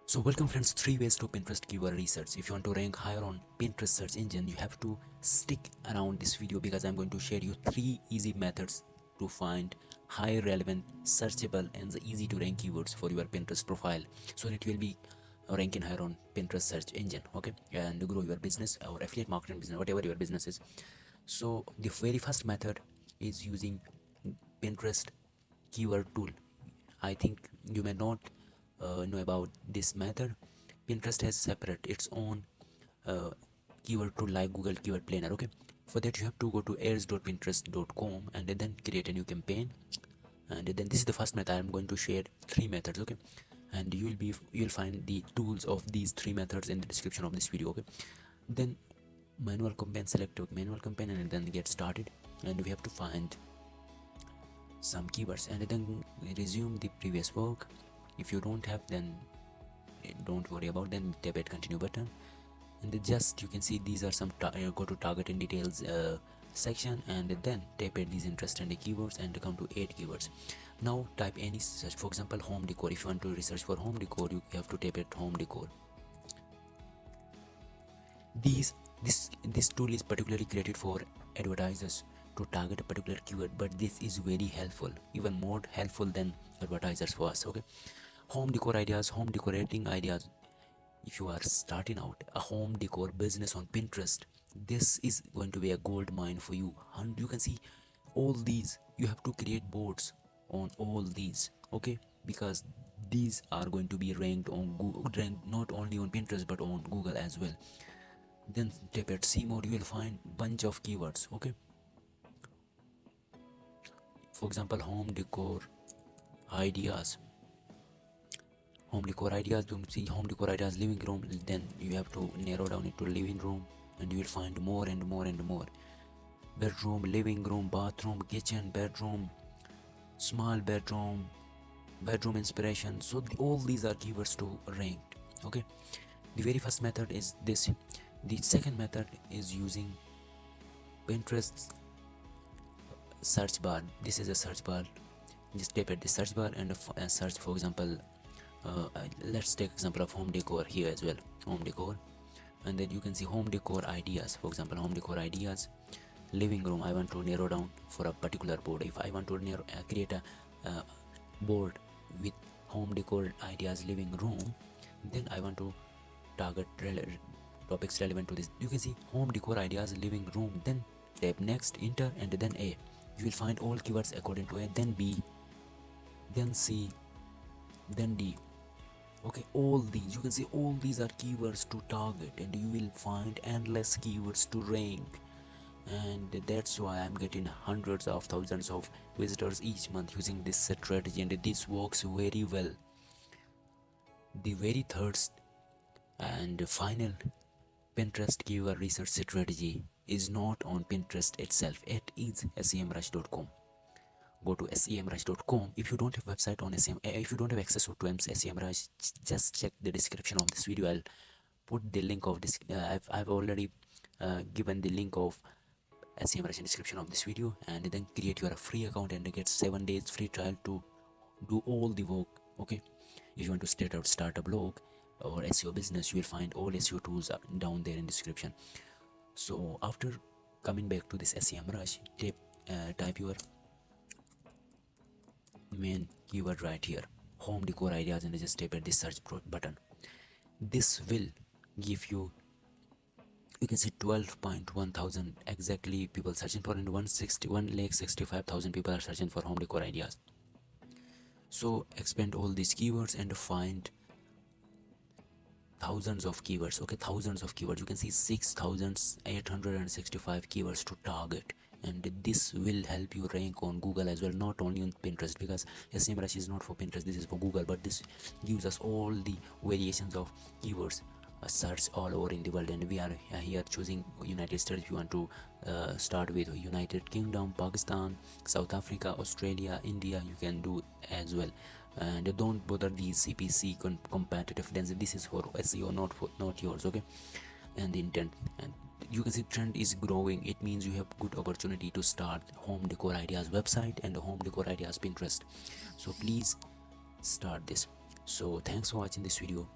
So welcome friends, 3 ways to Pinterest keyword research. If you want to rank higher on Pinterest search engine, you have to stick around this video because I'm going to share you 3 easy methods to find high relevant, searchable and the easy to rank keywords for your Pinterest profile so that you will be ranking higher on Pinterest search engine, okay, and grow your business or affiliate marketing business, whatever your business is. So the very first method is using Pinterest keyword tool. I think you may not know about this method. Pinterest has separate its own uh, keyword tool like Google Keyword Planner. Okay, for that you have to go to ads.pinterest.com and then create a new campaign. And then this is the first method. I'm going to share 3 methods. Okay, and you'll find the tools of these 3 methods in the description of this video. Okay, then manual campaign, select manual campaign and then get started. And we have to find some keywords and then resume the previous work. If you don't have, then don't worry about, then tap at continue button and then just you can see these are some go to target and details section and then tap at these interested keywords and come to 8 keywords. Now type any search, for example home decor. If you want to research for home decor, you have to tap at home decor. This tool is particularly created for advertisers to target a particular keyword, but this is very helpful, even more helpful than advertisers for us. Okay, home decor ideas, home decorating ideas. If you are starting out a home decor business on Pinterest, this is going to be a gold mine for you. And you can see all these, you have to create boards on all these, okay, because these are going to be ranked on Google, ranked not only on Pinterest but on Google as well. Then tap at see more, you will find bunch of keywords. Okay, for example home decor ideas, don't see home decor ideas living room. Then you have to narrow down it to living room and you will find more and more and more. Bedroom, living room, bathroom, kitchen, bedroom, small bedroom, bedroom inspiration. So all these are keywords to rank. Okay, the very first method is this. The second method is using Pinterest search bar. This is a search bar. Just tap at the search bar and search, for example let's take example of home decor here as well, home decor, and then you can see home decor ideas. For example home decor ideas, living room. I want to narrow down for a particular board. If I want to create a board with home decor ideas living room, then I want to target topics relevant to this. You can see home decor ideas living room, then tap next, enter and then A. You will find all keywords according to A, then B, then C, then D. Okay, all these, you can see all these are keywords to target and you will find endless keywords to rank. And that's why I'm getting hundreds of thousands of visitors each month using this strategy, and this works very well. The very third and final Pinterest keyword research strategy is not on Pinterest itself, it is semrush.com. Go to semrush.com. If you don't have website on if you don't have access to semrush, just check the description of this video. I'll put the link of this. I've already given the link of SEMrush in description of this video, and then create your free account and get 7 days free trial to do all the work. Okay, if you want to start a blog or SEO business, you will find all SEO tools down there in description. So after coming back to this SEMrush, type your main keyword right here, home decor ideas, and just tap at the search button. This will give you can see 12.1 thousand exactly people searching for, and 1,65,000 people are searching for home decor ideas. So expand all these keywords and find thousands of keywords. Okay, thousands of keywords. You can see 6,865 keywords to target, and this will help you rank on Google as well, not only on Pinterest, because SEMrush is not for Pinterest, this is for Google, but this gives us all the variations of keywords search all over in the world. And we are here choosing United States. If you want to start with United Kingdom, Pakistan, South Africa, Australia, India, you can do as well. And don't bother these CPC competitive density. This is for SEO, not yours. Okay, and the intent, and you can see trend is growing. It means you have good opportunity to start home decor ideas website and home decor ideas Pinterest. So please start this. So thanks for watching this video.